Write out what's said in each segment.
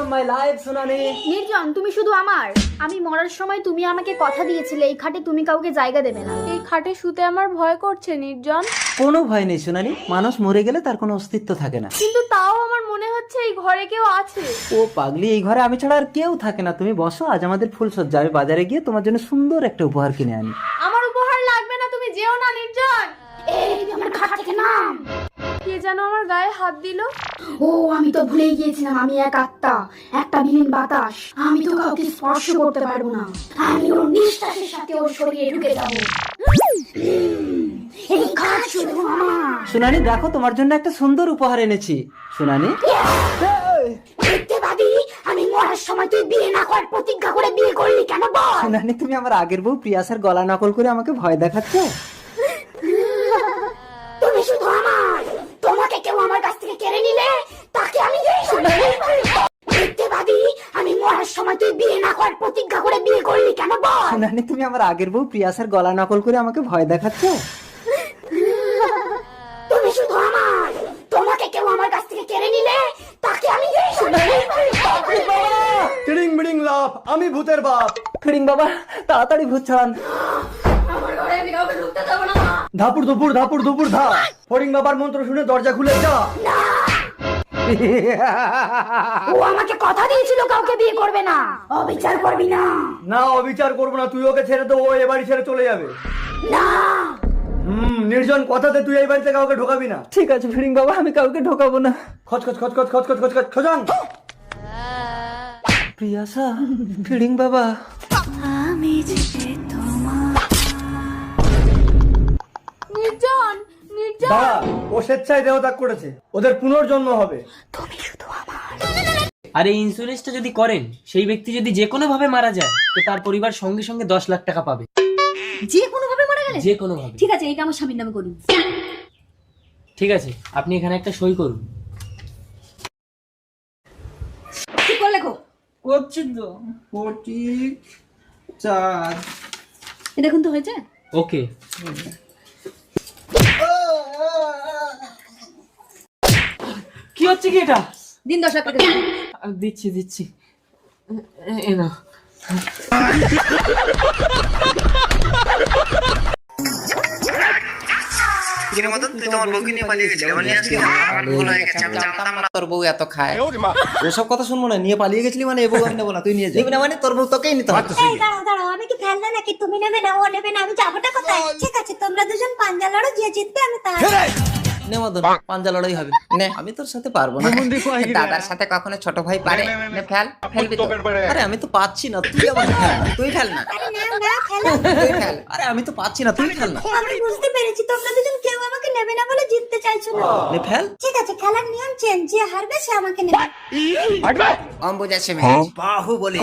Of my life সোনালি। নির্জন, তুমি শুধু আমার। আমি মরার সময় তুমি আমাকে কথা দিয়েছিলে এই খাটে তুমি কাউকে জায়গা দেবে না। এই খাটে শুতে আমার ভয় করছে নির্জন। কোনো ভয় নেই সোনালি, মানুষ মরে গেলে তার কোনো অস্তিত্ব থাকে না। কিন্তু তাও আমার মনে হচ্ছে এই ঘরে কেউ আছে। ও পাগলি, এই ঘরে আমি ছাড়া আর কেউ থাকে না। তুমি বসো, আজ আমাদের ফুলসজ্জা। আমি বাজারে গিয়ে তোমার জন্য সুন্দর একটা উপহার কিনে আনি। আমার উপহার লাগবে না, তুমি যেও না নির্জন। এই আমার খাট থেকে নাম। কে যেন আমার গায়ে হাত দিল। ও আমি তো ভুলেই গিয়েছিলাম, আমি এক আত্মা, একটা বিলীন বাতাস। আমি তো কাউকে স্পর্শ করতে পারবো না। আমি ওর নিঃশ্বাসের সাথে ওর শরীরে ঢুকে যাবো। এই খাট শুধু আমার। সোনালি দেখো, তোমার জন্য একটা সুন্দর উপহার এনেছি। সোনালি মিথ্যেবাদী, আমি মরার সময় তুই বিয়ে না করার প্রতিজ্ঞা করে বিয়ে করলি কেন বল? সোনালি, তুমি আমার আগের বউ প্রিয়াসার গলা নকল করে আমাকে ভয় দেখাচ্ছ। তুমি শুধু আমার। তোমাকে কেউ আমার কাছ থেকে কেড়ে নিলে তাকে আমি মিথ্যেবাদী, আমি মরার সময় তুই বিয়ে না করার প্রতিজ্ঞা করে বিয়ে করলি কেন বল? সোনালি, তুমি আমার আগের বউ প্রিয়াসার গলা নকল করে আমাকে ভয় দেখাচ্ছ। তুমি শুধু আমার। তোমাকে কেউ আমার কাছ থেকে কেড়ে নিলে তাকে আমি টিড়িং বিড়িং লাভ, আমি ভূতের বাপ। ফিরিং বাবা, তাড়াতাড়ি ভূত ছাড়ান। আমার ঘরে আমি কাউকে ঢুকতে দেবো না। ধাপুর ধুপুর ধাপুর ধুপুর ধা, ফড়িং বাবার মন্ত্র শুনে দরজা খুলে যা। ও আমাকে কথা দিয়েছিল কাউকে বিয়ে করবে না। অবিচার করবি না। না, অবিচার করবো না, তুই ওকে ছেড়ে দে, ও এ বাড়ি ছেড়ে চলে যাবে। না। নির্জন, কথাতে তুই এই বাড়িতে কাউকে ঢোকাবি না। ঠিক আছে ফিরিং বাবা, আমি কাউকে ঢোকাবো না। খচ খচ খচ খচ খচ খচ খচ খচ খজাং। প্রিয়াসা, ফিরিং বাবা। নির্জন, নির্জন। দাঁড়া, ও স্বেচ্ছায় দেহত্যাগ করেছে, ওদের পুনর্জন্ম হবে। আর এই ইন্স্যুরেন্সটা যদি করেন, সেই ব্যক্তি যদি যে কোনো ভাবে মারা যায়, তো তার পরিবার সঙ্গে সঙ্গে 10 লাখ টাকা পাবে। যে কোনো ভাবে মারা গেলে? যে কোনো ভাবে। ঠিক আছে, এইটা আমার স্বামীর নামে করুন। ঠিক আছে, আপনি এখানে একটা সই করুন। ঠিক করে লেখো। করছি তো। ফটিক চাঁদ। দেখুন তো হয়েছে। ওকে। কি হচ্ছে কি এটা? দিন 10 লাখ টাকা। দিচ্ছি দিচ্ছি। এ না। তোর বউ এত খায়, ওসব কথা শুনবো না। নিয়ে পালিয়ে গেছিলি মানে এ বউ আমি নেবো না, তুই নিয়ে যাবি না মানে তোর বউ তোকেই নিতে হবে। এই দাঁড়াও দাঁড়াও, আমি কি ফেলনা নাকি? তুমি নেবে না, ও নেবে না, আমি যাবোটা কোথায়? ঠিক আছে, তোমরা দুজন পাঞ্জা লড়ো, যে জিতবে আমি তার। নে মদন, পাঞ্জা লড়াই হবে। নে, আমি তোর সাথে পারবো না। দাদার সাথে কখনো ছোট ভাই পারে? নে ফেল, ফেলবি তো? আরে আমি তো পাচ্ছি না, তুই আমাকে ফেল না, তুই ফেল না। আরে না না, খেলো। তুই ফেল। আরে আমি তো পাচ্ছি না, তুই ফেল না। আমি বুঝতে পেরেছি তোমরা দুজন কেউ আমাকে নেবে না বলে জিততে চাইছো না। নে ফেল। ঠিক আছে, খেলার নিয়ম চেঞ্জ, যে হারবে সে আমাকে নেবে। অম্বুজা সে বাহুবলী।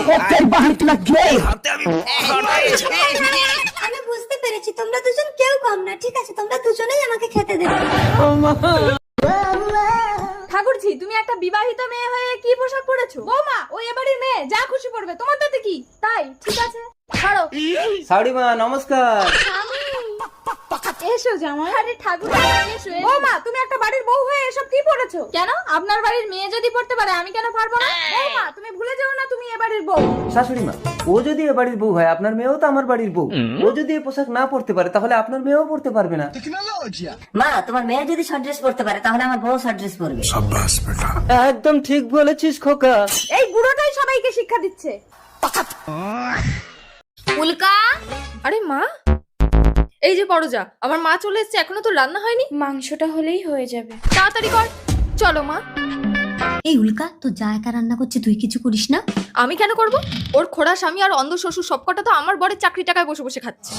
আমি বুঝতে পেরেছি তোমরা দুজন কেউ কম না। ঠিক আছে, তোমরা দুজনেই আমাকে খেতে দেবে। ঠাকুরজি, তুমি একটা বিবাহিত মেয়ে হয়ে কি পোশাক পরেছো? বৌমা, ওই এবাড়ির মেয়ে, যা খুশি পড়বে, তোমার তাতে কি? তাই ঠিক আছে, ছাড়ো। শাড়িমা নমস্কার। এসো জামাই। আরে ঠাকুর, এসো। বৌমা, তুমি একটা বাড়ির বউ হয়ে এসব কি পরেছো? কেন? আপনার বাড়ির মেয়ে যদি পড়তে পারে, আমি কেন পারবো না? বৌমা, তুমি ভুলে যাও না তুমি এ বাড়ির বউ। শাশুড়ি মা, ও যদি এ বাড়ির বউ হয়, আপনার মেয়েও তো আমার বাড়ির বউ। ও যদি এই পোশাক না পরতে পারে, তাহলে আপনার মেয়েও পরতে পারবে না। মা, তোমার মেয়ে যদি শর্ট ড্রেস পরতে পারে, তাহলে আমার বউ শর্ট ড্রেস পরবে। একদম ঠিক বলেছিস খোকা। এই বুড়োটাই সবাইকে শিক্ষা দিচ্ছে। উল্কা। আরে মা, এই যে পরজা, আমার মা চলে এসেছে, এখনো তো রান্না হয়নি। মাংসটা হলেই হয়ে যাবে, তাড়াতাড়ি কর। চলো মা। এই উল্কা, তো যা একা রান্না করছে তুই কিছু করিস না? আমি কেন করব? ওর খোড়া স্বামী আর অন্ধ শ্বশুর সবকটা তো আমার বরের চাকরি টাকায় বসে বসে খাচ্ছে।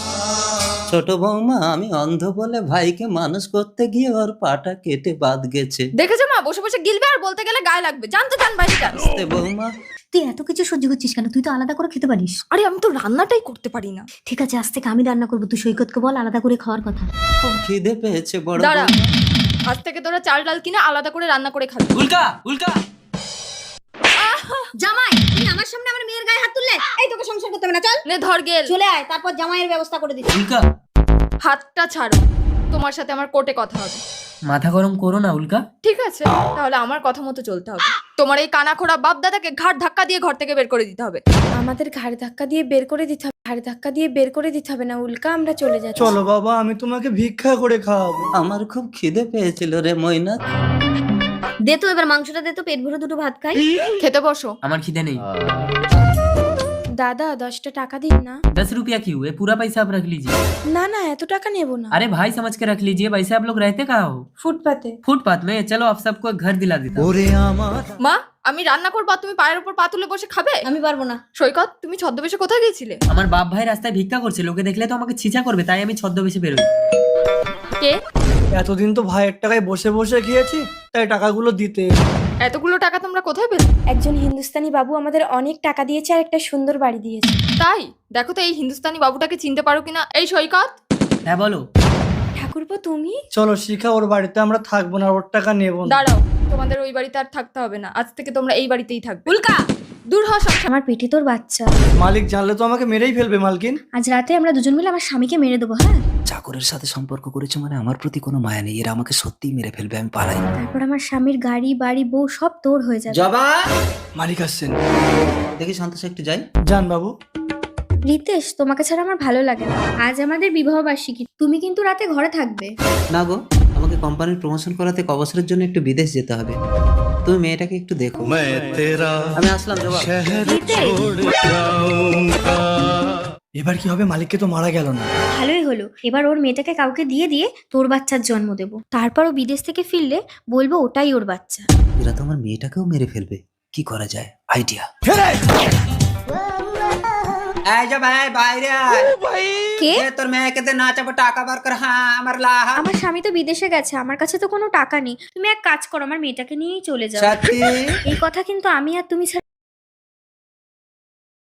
ছোট বৌমা, আমি অন্ধ বলে ভাইকে মানুষ করতে গিয়ে ওর পাটা কেটে বাদ গেছে। দেখেছো মা, বসে বসে গিলবে আর বলতে গেলে গায়ে লাগবে। জানতো জান বাইরে যান। বৌমা, তুই এত কিছু সহ্য করছিস কেন? তুই তো আলাদা করে খেতে পারিস। আরে আমি তো রান্নাটাই করতে পারি না। ঠিক আছে, আজ থেকে আমি রান্না করবো, তুই সৈকতকে বল আলাদা করে খাওয়ার কথা। খুব খিদে পেয়েছে বড় দাঁড়া, বৌমা। আজ থেকে তোরা চাল ডাল কিনে আলাদা করে রান্না করে খাবি। উল্কা উল্কা। জামাই, তুই আমার সামনে আমার মেয়ের গায়ে হাত তুললে? এই তোকে সংসার করতে হবে না, চল। নে ধর গেল। চলে আয়, তারপর জামাইয়ের ব্যবস্থা করে দিচ্ছি। উল্কা, হাতটা ছাড়ো, তোমার সাথে আমার কোর্টে কথা হবে। মাথা গরম করো না উল্কা। ঠিক আছে, তাহলে আমার কথা মতো চলতে হবে। তোমার এই কানাখোড়া বাপ দাদাকে ঘাট ধাক্কা দিয়ে ঘর থেকে বের করে দিতে হবে। আমাদের ঘাড় ধাক্কা দিয়ে বের করে দিতে হবে, ঘাড় ধাক্কা দিয়ে বের করে দিতে হবে না উল্কা, আমরা চলে যাচ্ছি। চলো বাবা, আমি তোমাকে ভিক্ষা করে খাওয়াবো। আমার খুব খিদে পেয়েছিল রে মইনাথ। দে তো এবার মাংসটা দে তো, পেট ভরে দুটো ভাত খাই। খেতে বসো। আমার খিদে नहीं। দাদা 10টা টাকা দিন না। 10 रुपया क्यों? ये पूरा पैसा आप रख लीजिए। না না, এত টাকা নেব না। अरे भाई समझ के रख लीजिए। वैसे आप लोग रहते कहाँ हो? ফুটপাতে। फुटपाथ में। चलो आप सबको एक घर दिला देता हूँ। মা, আমি রান্না করবো আর তুমি পায়ের উপর পা তুলে বসে খাবে? আমি পারবো না। সৈকত, তুমি ছদ্মবেশে কোথায় গিয়েছিলে? আমার বাপ ভাই রাস্তায় ভিক্ষা করছে, লোকে দেখলে তো আমাকে ছিচা করবে, তাই আমি ছদ্মবেশে বেরোই। কে? এতদিন তো ভাইয়ের টাকায় বসে বসে খেয়েছি, তাই টাকাগুলো দিতে। এতগুলো টাকা তোমরা কোথায় পেলে? একজন হিন্দুস্তানি বাবু আমাদের অনেক টাকা দিয়েছে আর একটা সুন্দর বাড়ি দিয়েছে। তাই দেখো তো এই হিন্দুস্তানি বাবুটাকে চিনতে পারো কিনা। এই সৈকত, হ্যাঁ বলো। ঠাকুরপো তুমি? চলো শিখা, ওর বাড়িতে আমরা থাকবো না, ওর টাকা নেবো না। দাঁড়াও, তোমাদের ওই বাড়িতে আর থাকতে হবে না, আজ থেকে তোমরা এই বাড়িতেই থাকবে। উল্কা, দূর হ সব। আমার পেটে তোর বাচ্চা। মালিক জানলে তো আমাকে মেরেই ফেলবে মালকিন। আজ রাতে আমরা দুজন মিলে আমার স্বামীকে মেরে দেবো, হ্যাঁ? চাকরের সাথে সম্পর্ক করেছে মানে আমার প্রতি কোনো মায়া নেই, এরা আমাকে সত্যিই মেরে ফেলবে, আমি পালাই। তারপর আমার স্বামীর গাড়ি বাড়ি বউ সব তোর হয়ে যাবে। জবা, মালিক আসছেন। দেখি সন্তোষ একটু যাই। যান বাবু। রিতেশ, তোমাকে ছাড়া আমার ভালো লাগে না। আজ আমাদের বিবাহ বার্ষিকী, তুমি কিন্তু রাতে ঘরে থাকবে। না গো, আমাকে কোম্পানির প্রমোশন করাতে ক বছরের জন্য একটু বিদেশ যেতে হবে। তুমি মেয়েটাকে একটু দেখো। আমি আসলাম জবা। এবার কি হবে? মালিককে তো মারা গেল না। ভালোই হলো, এবার ওর মেয়েটাকে কাউকে দিয়ে দিয়ে তোর বাচ্চার জন্ম দেব। তারপর ও বিদেশ থেকে ফিরলে বলবো ওটাই ওর বাচ্চা। এরা তো আমার মেয়েটাকেও মেরে ফেলবে, কি করা যায়? আইডিয়া। কে? তোর মেয়েকে দে না চাবো টাকা বার কর। হ্যাঁ, আমার লাহা। আমার স্বামী তো বিদেশে গেছে, আমার কাছে তো কোনো টাকা নেই। তুমি এক কাজ করো, আমার মেয়েটাকে নিয়েই চলে যাও। সত্যি? এই কথা কিন্তু আমি আর তুমি ছাড়া